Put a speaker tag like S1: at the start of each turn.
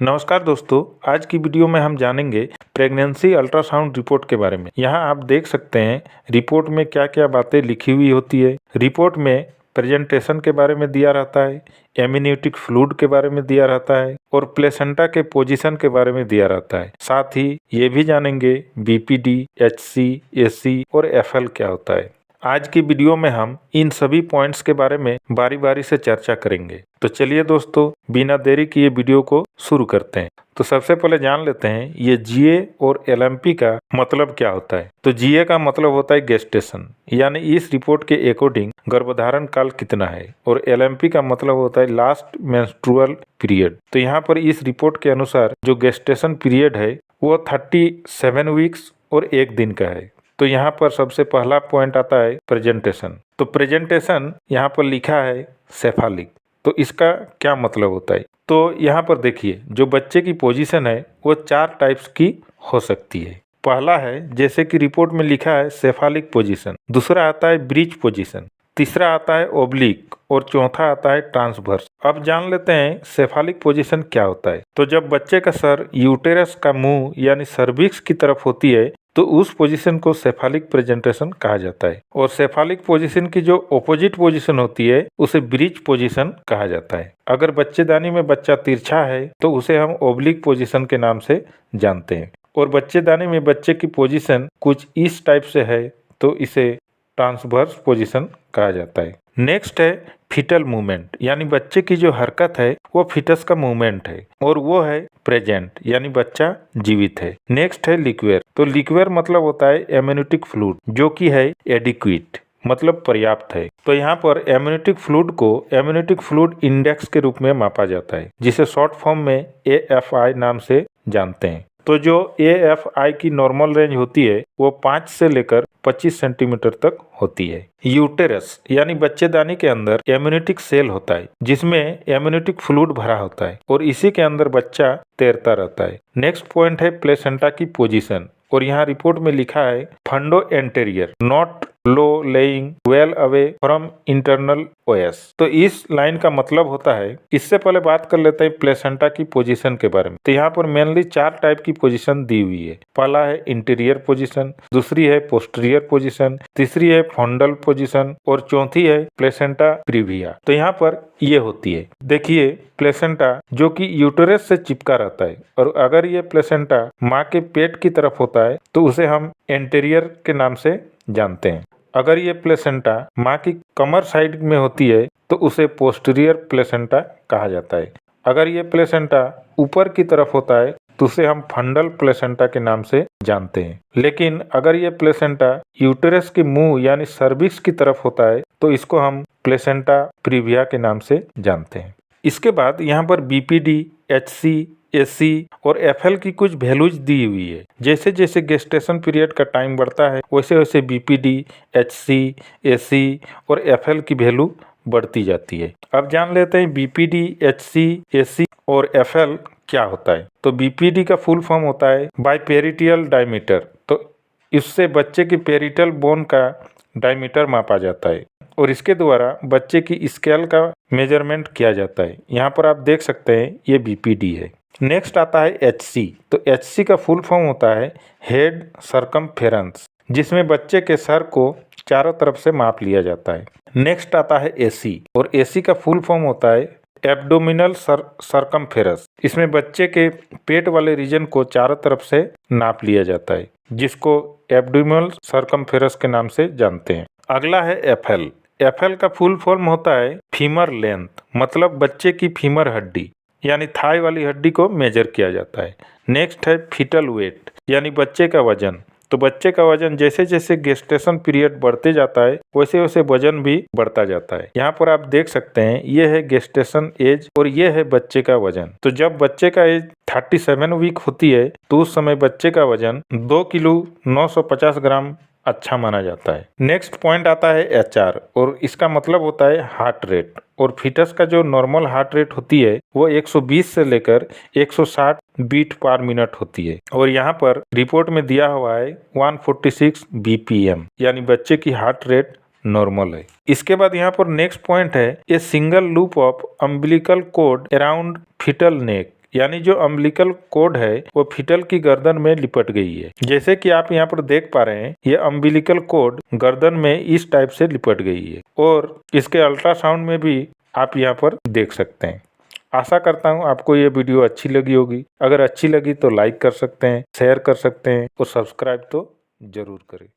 S1: नमस्कार दोस्तों, आज की वीडियो में हम जानेंगे प्रेगनेंसी अल्ट्रासाउंड रिपोर्ट के बारे में। यहाँ आप देख सकते हैं रिपोर्ट में क्या क्या बातें लिखी हुई होती है। रिपोर्ट में प्रेजेंटेशन के बारे में दिया रहता है, एम्नियोटिक फ्लूइड के बारे में दिया रहता है और प्लेसेंटा के पोजीशन के बारे में दिया रहता है। साथ ही ये भी जानेंगे बीपीडी, एचसी, एसी और एफएल क्या होता है। आज की वीडियो में हम इन सभी पॉइंट्स के बारे में बारी बारी से चर्चा करेंगे। तो चलिए दोस्तों, बिना देरी किए वीडियो को शुरू करते हैं। तो सबसे पहले जान लेते हैं ये जीए और एलएमपी का मतलब क्या होता है। तो जीए का मतलब होता है गेस्टेशन, यानी इस रिपोर्ट के अकॉर्डिंग गर्भधारण काल कितना है, और एलएमपी का मतलब होता है लास्ट मेंस्ट्रुअल पीरियड। तो यहाँ पर इस रिपोर्ट के अनुसार जो गेस्टेशन पीरियड है वो 37 वीक्स और 1 दिन का है। तो यहाँ पर सबसे पहला पॉइंट आता है प्रेजेंटेशन। तो प्रेजेंटेशन यहाँ पर लिखा है सेफालिक। तो इसका क्या मतलब होता है, तो यहाँ पर देखिए जो बच्चे की पोजीशन है वो 4 टाइप्स की हो सकती है। पहला है जैसे कि रिपोर्ट में लिखा है सेफालिक पोजीशन, दूसरा आता है ब्रिज पोजीशन, तीसरा आता है ओब्लिक और चौथा आता है ट्रांसवर्स। अब जान लेते हैं सेफालिक पोजीशन क्या होता है। तो जब बच्चे का सर यूटेरस का मुंह यानी सर्विक्स की तरफ होती है तो उस पोजीशन को सेफालिक प्रेजेंटेशन कहा जाता है, और सेफालिक पोजीशन की जो ऑपोजिट पोजीशन होती है उसे ब्रिज पोजीशन कहा जाता है। अगर बच्चेदानी में बच्चा तिरछा है तो उसे हम ओब्लिक पोजीशन के नाम से जानते हैं, और बच्चेदानी में बच्चे की पोजीशन कुछ इस टाइप से है तो इसे ट्रांसवर्स पोजीशन कहा जाता है। नेक्स्ट है फीटल मूवमेंट, यानी बच्चे की जो हरकत है वो फीटस का मूवमेंट है और वो है प्रेजेंट, यानी बच्चा जीवित है। नेक्स्ट है लिक्वेयर। तो लिक्वेयर मतलब होता है एम्नियोटिक फ्लूइड, जो कि है एडिक्वेट, मतलब पर्याप्त है। तो यहाँ पर एम्नियोटिक फ्लूइड को एम्नियोटिक फ्लूइड इंडेक्स के रूप में मापा जाता है, जिसे शॉर्ट फॉर्म में AFI नाम से जानते हैं। तो जो AFI की नॉर्मल रेंज होती है वो 5 से लेकर 25 सेंटीमीटर तक होती है। यूटेरस यानी बच्चेदानी के अंदर एम्नियोटिक सेल होता है जिसमें एम्नियोटिक फ्लूइड भरा होता है और इसी के अंदर बच्चा तैरता रहता है। नेक्स्ट पॉइंट है प्लेसेंटा की पोजीशन, और यहाँ रिपोर्ट में लिखा है फंडो anterior not low laying well away from internal OS. तो इस लाइन का मतलब होता है, इससे पहले बात कर लेते हैं प्लेसेंटा की पोजीशन के बारे में। तो यहाँ पर मेनली 4 टाइप की पोजीशन दी हुई है। पहला है इंटीरियर पोजीशन, दूसरी है पोस्टीरियर पोजीशन, तीसरी है फंडल पोजीशन और चौथी है प्लेसेंटा प्रीविया। तो यहाँ पर ये होती है, देखिए प्लेसेंटा जो कि यूटेरस से चिपका रहता है, और अगर ये प्लेसेंटा माँ के पेट की तरफ होता है तो उसे हम एंटेरियर के नाम से जानते हैं। अगर ये प्लेसेंटा माँ की कमर साइड में होती है तो उसे पोस्टीरियर प्लेसेंटा कहा जाता है। अगर ये प्लेसेंटा ऊपर की तरफ होता है तो उसे हम फंडल प्लेसेंटा के नाम से जानते हैं। लेकिन अगर ये प्लेसेंटा यूटेरस के मुंह यानी सर्विक्स की तरफ होता है तो इसको हम प्लेसेंटा प्रीविया के नाम से जानते हैं। इसके बाद यहाँ पर बीपीडी, एचसी, एसी और एफएल की कुछ वैल्यूज दी हुई है। जैसे जैसे गेस्टेशन पीरियड का टाइम बढ़ता है वैसे वैसे बीपीडी, एचसी, एसी और एफएल की वैल्यू बढ़ती जाती है। अब जान लेते हैं बीपीडी, एचसी, एसी और एफएल क्या होता है। तो बीपीडी का फुल फॉर्म होता है बाइपेरिटियल डायमीटर। तो इससे बच्चे की पेरिटल बोन का डायमीटर मापा जाता है और इसके द्वारा बच्चे की स्केल का मेजरमेंट किया जाता है। यहाँ पर आप देख सकते हैं ये बीपीडी है। नेक्स्ट आता है एचसी। तो एचसी का फुल फॉर्म होता है हेड सर्कमफेरेंस, जिसमें बच्चे के सर को चारों तरफ से माप लिया जाता है। नेक्स्ट आता है एसी, और एसी का फुल फॉर्म होता है एब्डोमिनल सर्कमफेरेंस। इसमें बच्चे के पेट वाले रीजन को चारों तरफ से नाप लिया जाता है, जिसको एब्डोमिनल सर्कमफेरेंस के नाम से जानते हैं। अगला है एफएल। एफएल का फुल फॉर्म होता है फीमर लेंथ, मतलब बच्चे की फीमर हड्डी यानी थाई वाली हड्डी को मेजर किया जाता है। नेक्स्ट है फीटल वेट, यानी बच्चे का वजन। तो बच्चे का वजन जैसे जैसे गेस्टेशन पीरियड बढ़ते जाता है वैसे वैसे वजन भी बढ़ता जाता है। यहाँ पर आप देख सकते हैं ये है गेस्टेशन एज और ये है बच्चे का वजन। तो जब बच्चे का एज 37 वीक होती है तो उस समय बच्चे का वजन 2 किलो 950 ग्राम अच्छा माना जाता है। नेक्स्ट पॉइंट आता है एचआर, और इसका मतलब होता है हार्ट रेट। और फीटस का जो नॉर्मल हार्ट रेट होती है वो 120 से लेकर 160 बीट पर मिनट होती है, और यहाँ पर रिपोर्ट में दिया हुआ है 146 BPM, यानी बच्चे की हार्ट रेट नॉर्मल है। इसके बाद यहाँ पर नेक्स्ट पॉइंट है a single loop of umbilical cord around foetal neck, यानी जो अम्बिलिकल कोड है वो फीटल की गर्दन में लिपट गई है। जैसे कि आप यहाँ पर देख पा रहे हैं, ये अम्बिलिकल कोड गर्दन में इस टाइप से लिपट गई है और इसके अल्ट्रासाउंड में भी आप यहाँ पर देख सकते हैं। आशा करता हूँ आपको ये वीडियो अच्छी लगी होगी। अगर अच्छी लगी तो लाइक कर सकते हैं, शेयर कर सकते हैं और सब्सक्राइब तो जरूर करें।